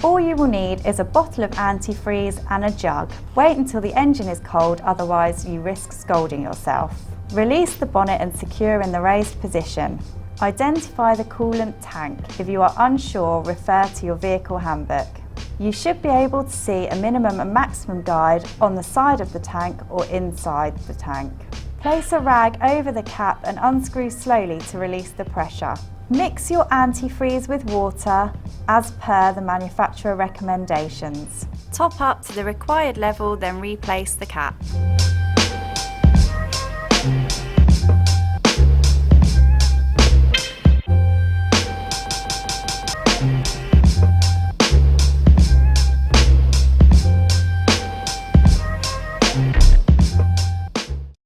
All you will need is a bottle of antifreeze and a jug. Wait until the engine is cold, otherwise you risk scalding yourself. Release the bonnet and secure in the raised position. Identify the coolant tank. If you are unsure, refer to your vehicle handbook. You should be able to see a minimum and maximum guide on the side of the tank or inside the tank. Place a rag over the cap and unscrew slowly to release the pressure. Mix your antifreeze with water as per the manufacturer recommendations. Top up to the required level, then replace the cap.